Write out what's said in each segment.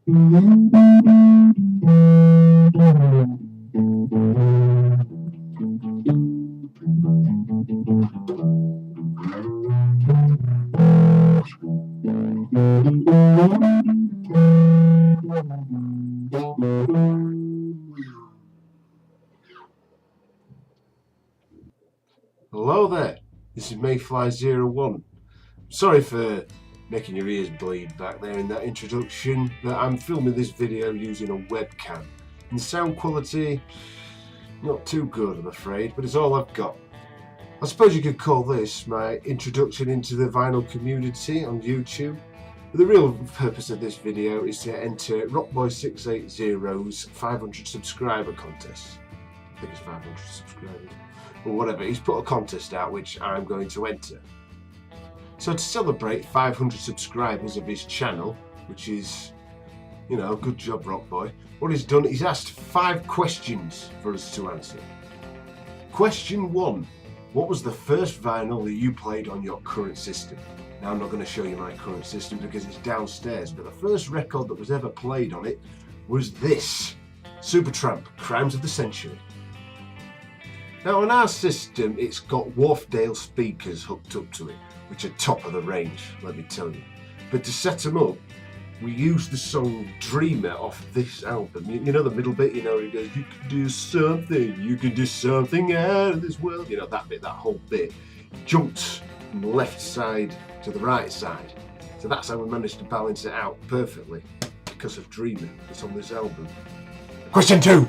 Hello there, this is Mayfly01. Sorry for making your ears bleed back there in that introduction, but I'm filming this video using a webcam. And the sound quality, not too good I'm afraid, but it's all I've got. I suppose you could call this my introduction into the vinyl community on YouTube. But the real purpose of this video is to enter Rockboy680's 500 subscriber contest. I think it's 500 subscribers. Or whatever, he's put a contest out which I'm going to enter. So to celebrate 500 subscribers of his channel, which is, you know, good job Rockboy, what he's done, he's asked 5 questions for us to answer. Question 1. What was the first vinyl that you played on your current system? Now I'm not going to show you my current system because it's downstairs, but the first record that was ever played on it was this, Supertramp, Crimes of the Century. Now on our system it's got Wharfdale speakers hooked up to it, which are top of the range, let me tell you. But to set them up, we used the song Dreamer off this album. You know the middle bit, you know, it goes, you can do something out of this world. You know, that bit, that whole bit. Jumped from the left side to the right side. So that's how we managed to balance it out perfectly, because of Dreamer that's on this album. Question 2.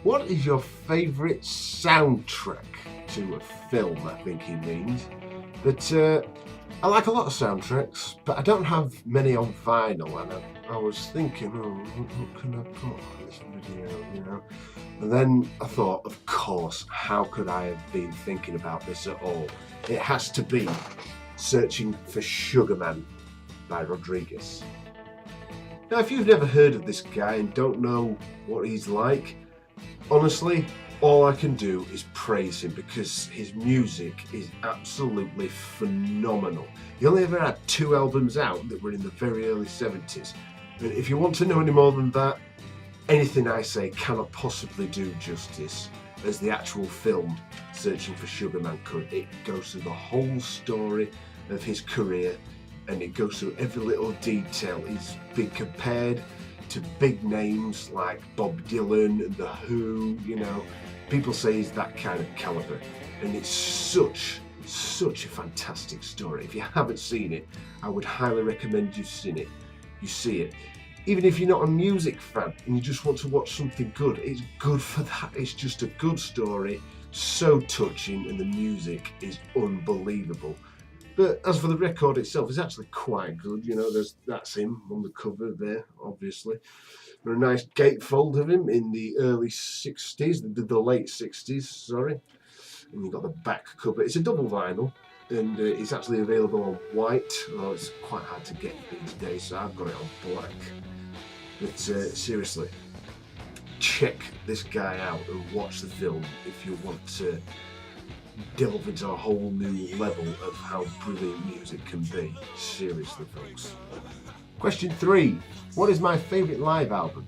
What is your favourite soundtrack to a film, I think he means. But I like a lot of soundtracks, but I don't have many on vinyl, and I was thinking, oh, what can I put on this video, you know? And then I thought, of course, how could I have been thinking about this at all? It has to be Searching for Sugar Man by Rodriguez. Now, if you've never heard of this guy and don't know what he's like, honestly, all I can do is praise him because his music is absolutely phenomenal. He only ever had 2 albums out that were in the very early 70s. And if you want to know any more than that, anything I say cannot possibly do justice as the actual film Searching for Sugar Man could. It goes through the whole story of his career and it goes through every little detail. He's been compared to big names like Bob Dylan and The Who, you know. People say he's that kind of caliber, and it's such a fantastic story. If you haven't seen it, I would highly recommend you see it. Even if you're not a music fan and you just want to watch something good, it's good for that. It's just a good story, so touching, and the music is unbelievable. But as for the record itself, it's actually quite good. You know, that's him on the cover there, obviously. A nice gatefold of him in the early 60s, the late 60s, sorry. And you've got the back cover. It's a double vinyl, and it's actually available on white. Oh, it's quite hard to get these days, so I've got it on black. But seriously, check this guy out and watch the film if you want to delve into a whole new level of how brilliant music can be. Seriously, folks. Question 3. What is my favourite live album?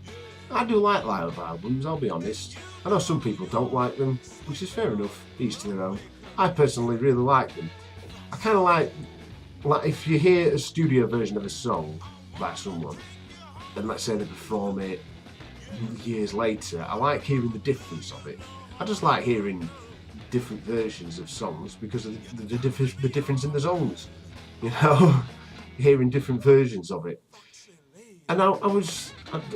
I do like live albums, I'll be honest. I know some people don't like them, which is fair enough, each to their own. I personally really like them. I kind of like if you hear a studio version of a song by someone, and let's say they perform it years later, I like hearing the difference of it. I just like hearing different versions of songs because of the difference in the songs, you know. Hearing different versions of it. And I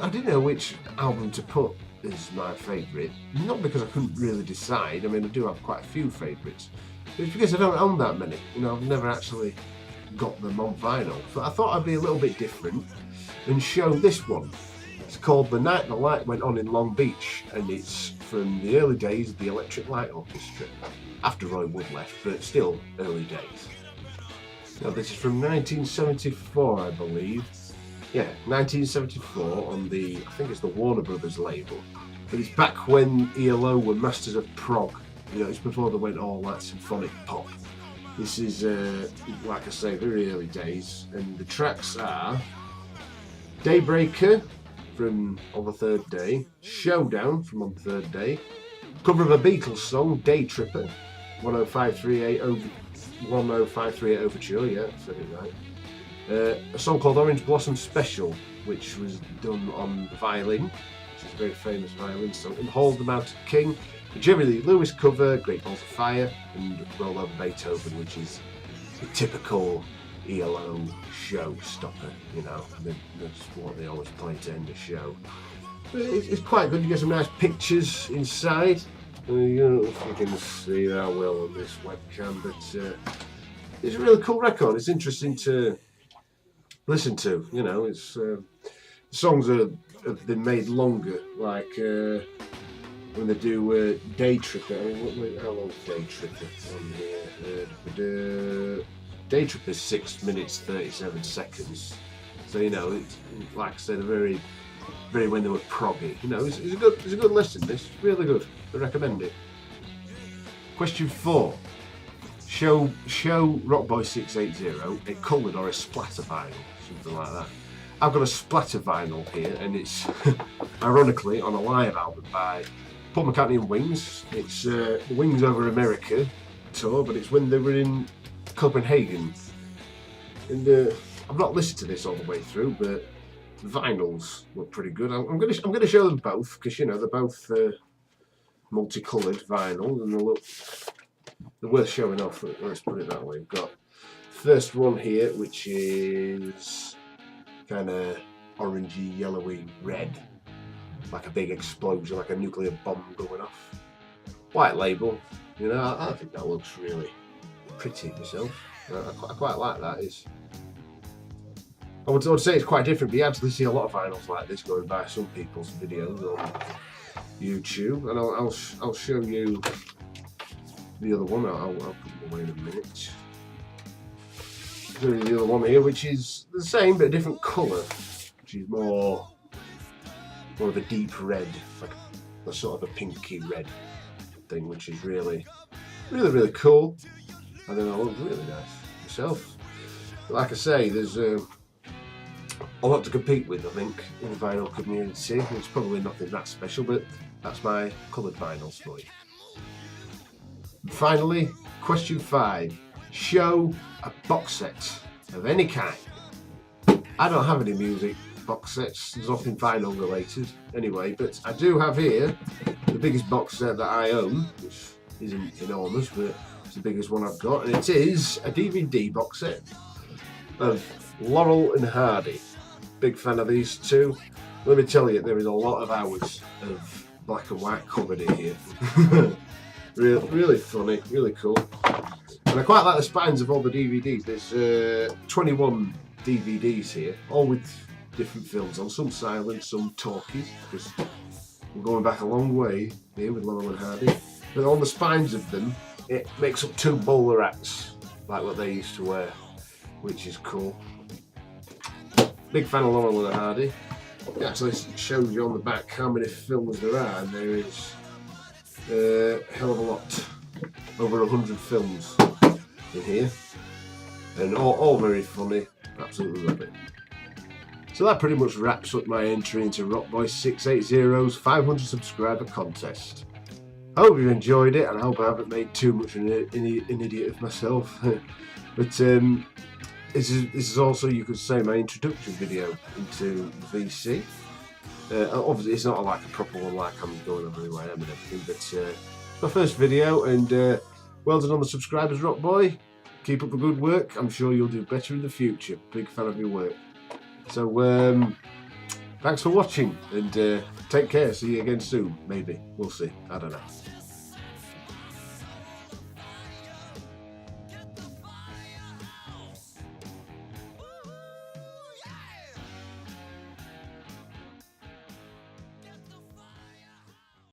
didn't know which album to put as my favourite, not because I couldn't really decide. I mean, I do have quite a few favourites, but it's because I don't own that many. You know, I've never actually got them on vinyl. But I thought I'd be a little bit different and show this one. It's called The Night the Light Went On in Long Beach, and it's from the early days of the Electric Light Orchestra, after Roy Wood left, but still early days. Now this is from 1974, I believe. Yeah, 1974 on the, I think it's the Warner Brothers label. But it's back when ELO were masters of prog. You know, it's before they went all that symphonic pop. This is, like I say, very early days, and the tracks are Daybreaker from On the Third Day, Showdown from On the Third Day, cover of a Beatles song, Day Tripper, 10538 Overture, yeah, said it right. A song called Orange Blossom Special, which was done on the violin, which is a very famous violin song, and Hall the Mountain King, a Jerry Lee Lewis cover, Great Balls of Fire, and Roll Over Beethoven, which is a typical ELO showstopper, you know, that's what they always play to end the show. But it's quite good. You get some nice pictures inside. I don't know if you can see that well on this webcam, but it's a really cool record. It's interesting to listen to. You know, it's songs have been made longer, like when they do Day Tripper. I mean, how long is Day Tripper on here? Day Tripper is 6 minutes 37 seconds. So you know, it's, like I said, very when they were proggy. You know, it's a good listen. This really good. I recommend it. Question 4. Show Rockboy680 a coloured or a splatter vinyl, something like that. I've got a splatter vinyl here, and it's ironically on a live album by Paul McCartney and Wings. It's the Wings Over America tour, but it's when they were in Copenhagen. And I've not listened to this all the way through, but the vinyls look pretty good. I'm gonna show them both because you know they're both multicoloured vinyl, and they're worth showing off. Let's put it that way. We've got first one here, which is kind of orangey, yellowy, red, like a big explosion, like a nuclear bomb going off. White label, you know. I think that looks really pretty myself. I quite like that. I would say it's quite different, but you actually see a lot of vinyls like this going by some people's videos on YouTube, and I'll show you the other one. I'll put them away in a minute. I'll show you the other one here, which is the same but a different colour, which is more of a deep red, like a sort of a pinky red thing, which is really cool. And then I look really nice myself. But like I say, there's a lot to compete with, I think, in the vinyl community. It's probably nothing that special, but that's my coloured vinyls for you. And finally, question 5. Show a box set of any kind. I don't have any music box sets, there's nothing vinyl related anyway, but I do have here the biggest box set that I own, which isn't enormous, but it's the biggest one I've got, and it is a DVD box set of Laurel and Hardy. Big fan of these two. Let me tell you, there is a lot of hours of black and white covered in here. really funny, really cool. And I quite like the spines of all the DVDs. There's 21 DVDs here, all with different films on, some silent, some talkies, because we're going back a long way here with Laurel and Hardy. But on the spines of them, it makes up 2 bowler hats, like what they used to wear, which is cool. Big fan of Laurel and Hardy. It actually shows you on the back how many films there are, and there is a hell of a lot. Over 100 films in here, and all very funny. Absolutely love it. So that pretty much wraps up my entry into Rockboy680's 500 subscriber contest. I hope you've enjoyed it, and I hope I haven't made too much an idiot of myself. But this is also, you could say, my introduction video into VC. Obviously, it's not like a proper one, like I'm going over who I am and everything, but my first video, and well done on the subscribers, Rockboy. Keep up the good work. I'm sure you'll do better in the future. Big fan of your work. So, thanks for watching, and take care. See you again soon, maybe. We'll see. I don't know.